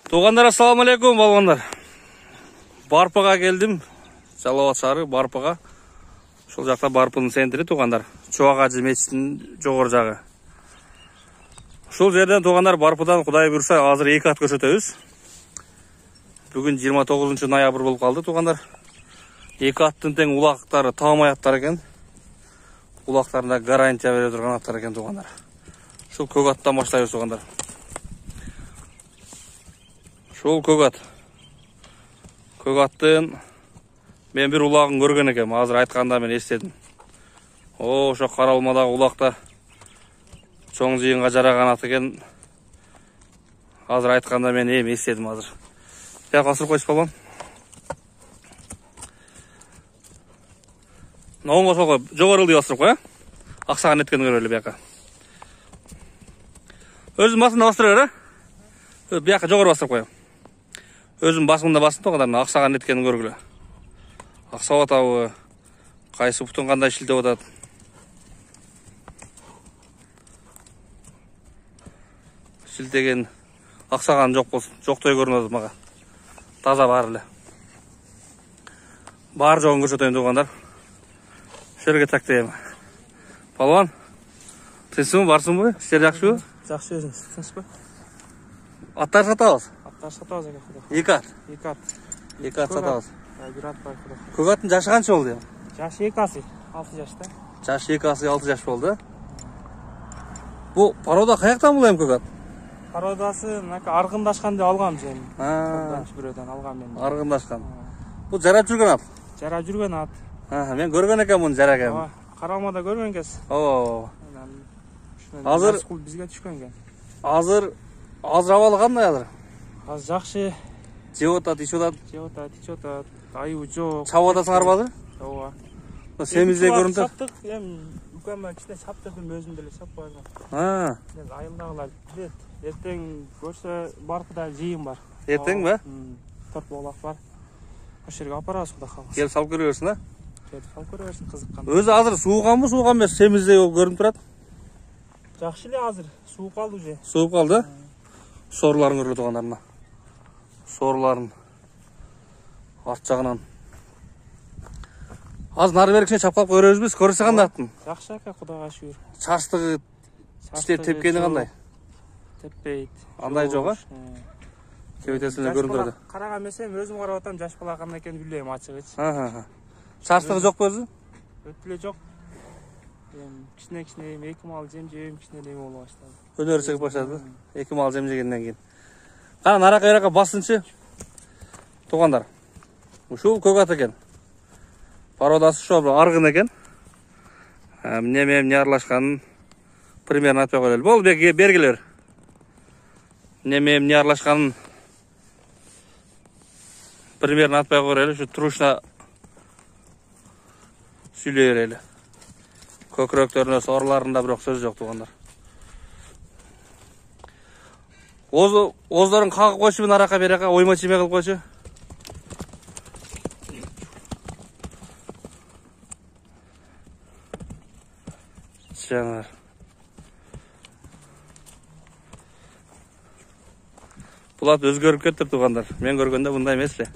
Туғандар, ассаламу алейкум балғандар. Барпаға келдім. Жалауат шары Барпаға. Шол жақта Барпының центри туғандар. Чуақ Ажы мешітінің жоғыр жағы. Шол жерден туғандар Барпадан Құдай бұйырса азыр 2 ат көрсетеміз. Бүгін 29 ноябрь болып қалды туғандар. 2 аттың тең улақтары тамай аттар екен. Улақтарында гарантия бере тұрған аттар екен туғандар. Шол көк аттан баштаймыз туғандар. Шол көк ат. Көк аттың мен бір улағын көрген екем. Азыр айтқанда мен естедім. Шо қаралмадағы улақта чоң жиынға жараған ат екен. Азыр айтқанда мен естедім азыр. Яқ асыр қойшы балам. Оңға сол қой. Жоғарылды асырып қой. Ақсаған еткен көрелі бияқа. Өзім басында бастырыр, бияқа жоғар бастырып қой. Өзім басымда басын тоғадан ақсаған еткенін көргілі. Ақсау атауы, қайсы бұтын қандай шілде отады. Шілдеген ақсаған жоқ болсын. Жоқтай көрінеді маға. Таза барылы. Бар жоғын көрсетейін туғандар. Шерге тақтайым. Палуан, тынсын барсын бұй? Іштер жақшы бұй? Жақшы өзіңіз, тыныс бұй? Аттар сатауыз? Аттар сатауыз екен құда. 2 ат? 2 ат. 2 ат сатауыз? Бір ат бар құда. Көк аттың жашы қанша болды? Жашы 2 асы, 6 жашта. Жашы 2 асы 6 жаш болды. Бұл парода қаяқтан бұл көк ат? Пародасы арғындашқан деп алғам жем. Біреуден алғам мен. Арғындашқан. Бұл жарап жүрген ат? Жарап жүрген ат. Мен көрген екен мұны жарап екен. Қаралмада көрген кез. Азыр бізге түшкен кен. Азыр авалы қандай азыр? Азыр жақшы. Жеп отады, иш отады? Жеп отады, иш отады. Айы жоқ. Чап отасыңар ба азыр? Ооба. Семіздей көрінді? Саптық, үлкен кішіне саптырдым өзім деле сап қойдым. Айылдағылар білет. Ертең көрсе Барпыда жиын бар. Ертең бе? 4 болақ бар. Жерге апарасыз құда қалғыз. Келіп салып көрерсің, а? Келіп салып көрерсің, қызыққан. Өзі азыр суыған мұ, суыған бес семіздей көрініп тұрады? Жақшылы азыр, суып қалды уже. Суып қалды? Сорларын көрілі туғандарына. Сорларын. Арт жағынан. Аз нары берікшіне чапқалып көреріз біз, көрісі қандай аттың? Жақшы әке құдаға шүйір. Шаштығы, іштер тепкені қандай? Теппейді. Андай жоға? Кебетесіліне көріндірді. Қараған месем, өзім қарап атам, жаш бала қандай екен білейм açık еч. Шаштығы жоқ көзі? Өттіле жоқ. Кішіне 2 мал жем жем, кішіне деме олы баштады. Өнері сегіп баштады? 2 мал жем жегеннен кейін. Қана нарақа басыншы туғандар. Ушул көк ат екен. Пародасы шо арғын екен. Немен аралашқанын примерно атпай қойлы. Бол бергілер. Немен аралашқанын примерно атпай қойлы. Шу тұрышына сүйлей өрелі. Көкіректеріне сорларында бірақ сөз жоқ туғандар. Оздарын қағып қойшы мен арақа береқа ойма чеме қылып қойшы. Жанар. Бұл ат өзгеріп кеттір туғандар. Мен көргенде бұндай емес ле.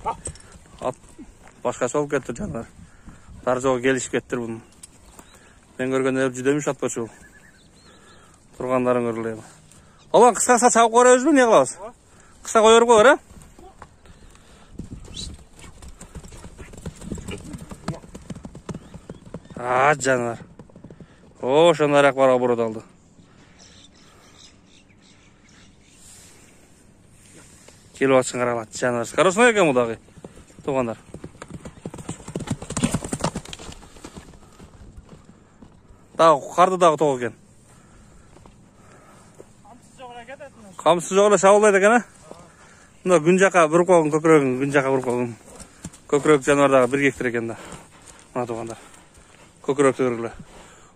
Ат башқаша болып кеттір жанар. Дар жоғы келішіп кеттір бұның. Мен көргенде жүдеміш ат көші бұл. Тұрғандарын көрілейді. Олан қысқа чауып қойыр өзі бі, не қылауыз? Қысқа қойыр қойыр, жанар. Шондар ақ барға бұрыд алды. Келу атшын қаралады, жанар. Қарасына екен мұдағы, туғандар. Қарды дағы тоғы екен. Қамсы жоғыла шауылдайды екен, Мұнда күн жаққа бір қолын, көкірегін, күн жаққа бір қолын. Көкірек жануардағы бір гектар екен да. Мұна туғандар. Көкірек түргілі.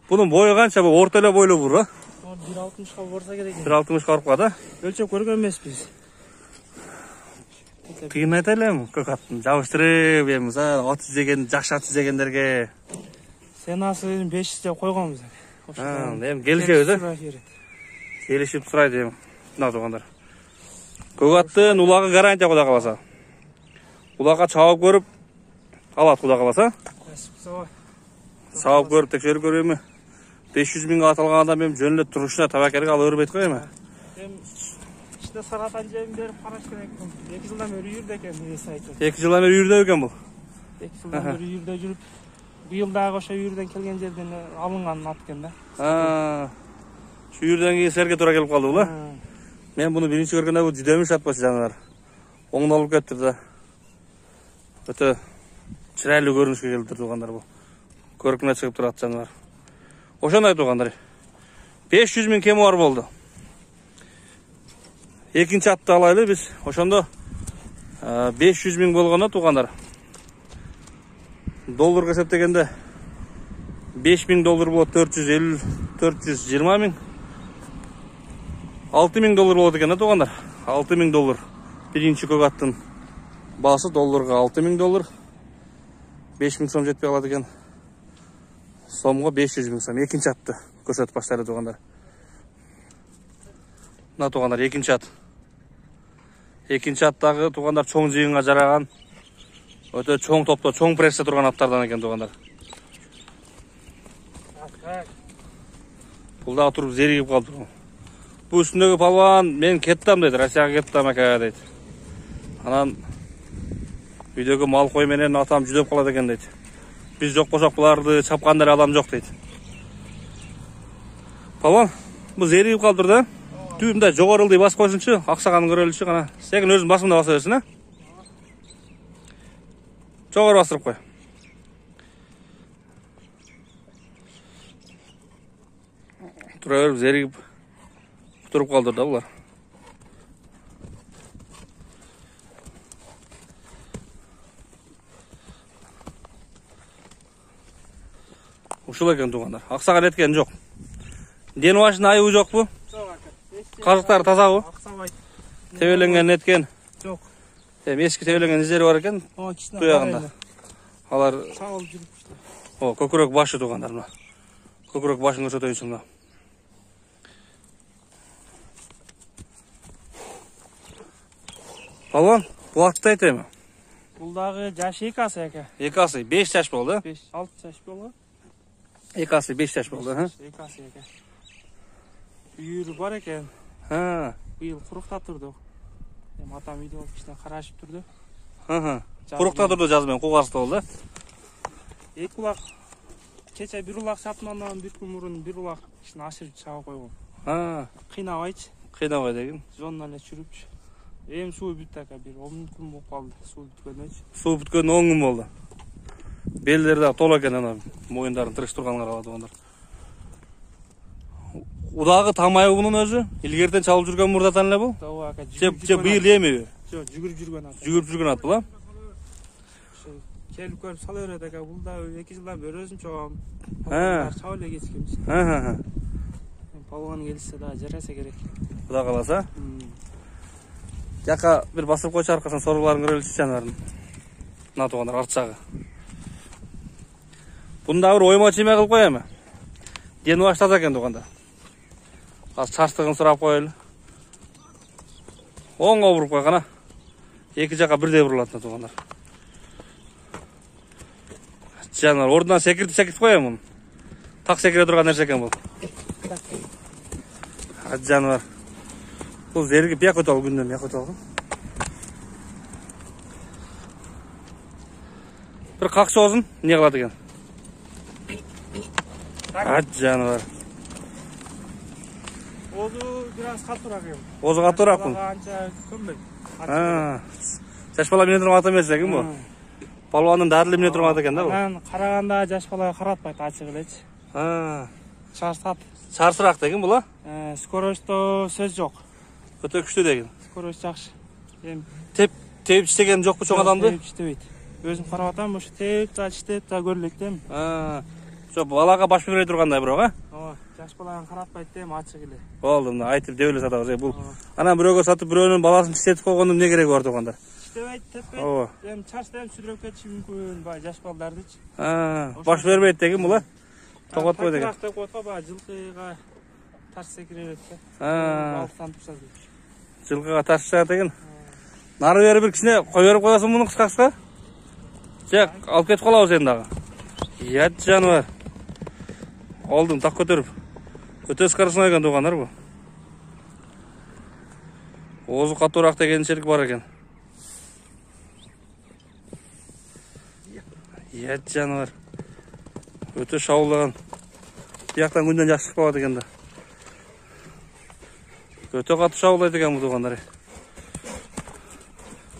Бұның бойы қанша, бұл ортайлы бойлы бұр, 1.60-қа борса керек. 1.60-қа ұрып қады? Өлчеп көрген емес біз. Қиын айтайлым, көк аттың. Жауыштырып, аты жеген, жақшы аты жегендерге. Сенасы 500 деп қойғанбыз. Келіше өзі? Келішіп сұрайды. Мына туғандар. Көк аттын улагы гарантия Кудай каласа. Улакка чабып көрүп алат Кудай каласа. Чабып көрүп текшерип көрөймү? 500 миңге аталган адам эми жөн эле турушуна табакерге ала бербейт го эми. İşte Saratan Cem berip karaş керек. 2 жылдан бери жүрдү экен, эси айтты. 2 жылдан бери үйүрдө экен бул. 2 жылдан бери үйүрдө жүрүп, быйыл дагы ошо үйүрдөн келген жерден алынган ат экен да. Şu үйүрдөн кийин серге туура келип калды бул, а? Мен буну биринчи көргөндө бул жүдөмүш ат болчу жанагар. Оңдолуп кетти да. Өтө чырайлуу көрүнүшкө келди туугандар бул. Көркүнө чыгып турат жанагар. Ошондой туугандар. 500 миң кеми бар болду. Экинчи атты алайлы биз. Ошондо 500 миң болгондо туугандар. Долларга эсептегенде 5 миң доллар болот, 420 миң. 6 миң доллар болот экен да туугандар. 6 миң доллар. Биринчи көк аттын баасы долларга 6 миң доллар. 5 миң сом жетпей калат экен. Сомго 500 миң сом. Экинчи атты көрсөтүп баштады туугандар. Мына туугандар экинчи ат. Экинчи аттагы туугандар чоң жыйынга жараган. Өтө чоң топто, чоң прессте турган аттардан экен туугандар. Бул дагы туруп зеригип калды. Бу үстүндөгү палван мен кеттим дейт, Россияга кеттим ака дейт. Анан үйдөгү мал кой менен атам жүдөп калат экен дейт. Биз жок болсок буларды чапкандар адам жок дейт. Палван, бу зеригип калдыр да. Түйүмдө жогорулдуй басып койсунчу, аксаганын көрөлүчү гана. Сен өзүң басымда баса берсин, а? Жогору басырып кой. Тура берип зеригип туруп калдыр да булар. Ушул экен туугандар. Аксаган эткен жок. Ден башын айыбы жокпу? Жок ака. Казыктары тазабы? Аксабайт. Тебеленген эткен. Жок. Эски тебеленген издери бар экен. Туягында. Алар чабылып жүрүп. көкүрөк башы туугандар мына. Көкүрөк башын көрсөтөйүнчү мына. Палван, бул атты айтайм. Бул дагы жашы 2 асы ака. 2 асы 5 жаш болду, 5, 6 жаш болду. 2 асы 5 жаш болду, 2 асы ака. Үйүрү бар экен. Быйыл курукта турду. Эми атам үйдө болуп кичине карашып турду. Курукта турду жаз менен кугарсты болду. 2 улак кече 1 улак чапмандан 1 күн мурун 1 улак кичине ашырып чабып койгон. Кыйнабайчы. Кыйнабай деген. Жонун эле чүрүпчү. Эми суу бүттү ака, 10 күн болуп калды. Суу бүткөнөчү. Суу бүткөн 10 күн болду. Белдери да толо экен ана моюндарын тырыш турганга алат. Удагы тамайбы бунун өзү? Илгертен чалып жүргөн мурдатан эле бул? Ооба ака. Же быйыл эмеби? Жок, жүгүрүп жүргөн ат. Жүгүрүп жүргөн ат бул, а? Келип көрүп сала берет ака. Бул да 2 жылдан бери өзүм чогам. Чабып эле кеткенбиз. Палван келсе да жараса керек. Кудай каласа. Жака бир басып койчу аркасын соруларын көрөлүчү жанарын. Мына туугандар арт жагы. Бунда бир ойма чийме кылып коем. Дени баш таза экен туугандар. Аз чачтыгын сурап коелу. Оңго буруп койгон, а. Эки жака бирдей бурулат туугандар. Жанар ордунан секиртип коем муну. Так секире турган нерсе экен бул. Жанар. Бул зеригип бияк өтө ал күндөн бияк өтө алган. Бир какчы озун эмне кылат экен? Жанар. Озу biraz катуураак экен. Озу катуураак бул. Анча көмбөйт. Жаш бала мине турган ат эмес экен бул. Палвандын дарылы мине турган ат экен да бул. Мен караганда жаш балага каратпайт ачык элечи. Чарсат. Чарсыраак деген бул, а? Скоростто сөз жок. Өтө күчтүү деген. Скорость жакшы. Эми теп иштеген жокпу чоң адамды? Теп иштебейт. Өзүм карап атам, ошо теп да иштеп да көрүлөт эми. Ошо балага баш бере тургандай бирок, а? Ооба, жаш баланы каратпайт эми ачык эле. Болду, мына айтып деп эле сатабыз. Бул анан бирөөгө сатып бирөөнүн баласын тиштетип койгондун эмне кереги бар туугандар? Иштебейт, теппейт. Ооба. Эми чачта эми сүрөп кетиши мүмкүн, бай жаш балдардычы. Баш бербейт деген бул, а? Тоготпой деген. Койко бай жылкыга тарс секире берет да. Балыктан турса. Жылқыға тасып шығады екен. Нары бері бір кішіне қой беріп қоясың мұны қысқа-қысқа. Жек, алып кетіп қалауыз енді ағы. Ят жануар. Алдың, тақ көтеріп. Өте скоростной екен туғандар бұл. Озы қатуырақ деген шерік бар екен. Ят жануар. Өте шаулаған. Яқтан күнден жақсы шықпауады екен. Өте қатты шаулайды екен бұл туғандар.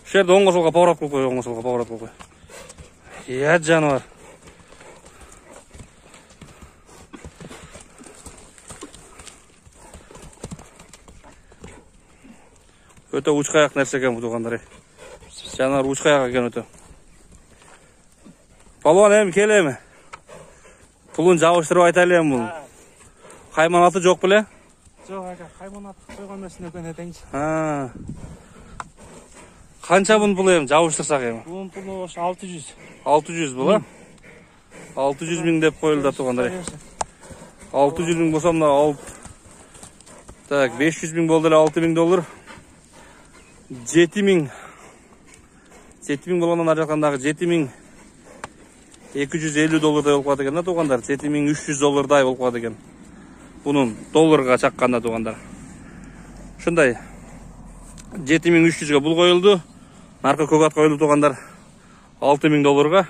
Шерді оңға солға пауырат қылып қой, оңға солға пауырат қылып қой. Ят жануар. Өте ұшқаяқ нәрсе екен бұл туғандар. Жануар ұшқаяқ екен өте. Палуан әм келе ме? Пұлын жауыштырып айтайлы бұл. Қайманаты жоқ біле? Жоқ, аға, қайманаты қойған мәсіне өкен әтеңші. Қанша бұн пұлы ем, жауыштырсақ ем? Бұн пұлы 600. 600 бұла? 600 мың деп қойылды туғандар. 600 мың болсам да 500 мың болды 6 мың доллар. 7 мың. 7 мың болғаннан ар жақтандағы 7 мың 250 доллардай болып қалады екен туғандар. 7 мың 300 доллардай болып қалады екен. Бұның долларға шаққанда туғандар. Шындай 7 мың 300-ге бұл қойылды. Нарқы көк ат қойылды туғандар 6 мың долларға.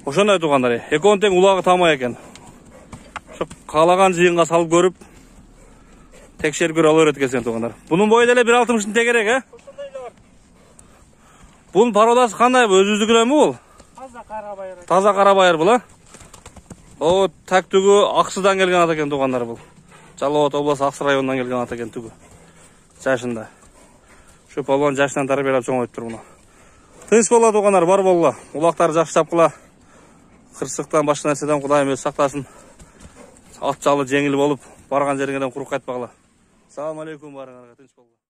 Ошондай туғандар. Екеуін тең улағы тамай екен. Қалаған жиынға салып көріп текшеріп көріп алып өткелсен туғандар. Бұның бойы деле 1.60-ын тегерек, ә? Бұның пародасы қандай бұл? Өз-өздігінен бі бұл? Таза қара байыр бұл, ә? О, тәк түгі Ақсыдан келген ат екен туғандар бұл. Жалауат облысы Ақсы районынан келген ат екен түгі. Жашында. Шу палуан жашынан тәрбиелеп соң өтіп тұр бұны. Тыныш бола туғандар, бар болла. Улақтары жақсы шапқыла. Қырсықтан, башқа нәрседен Құдайым өз сақтасын. Ат жалы жеңіл болып, барған жеріңеден құруқ қайтпағыла. Салам алейкум барыңарға, тыныш болла.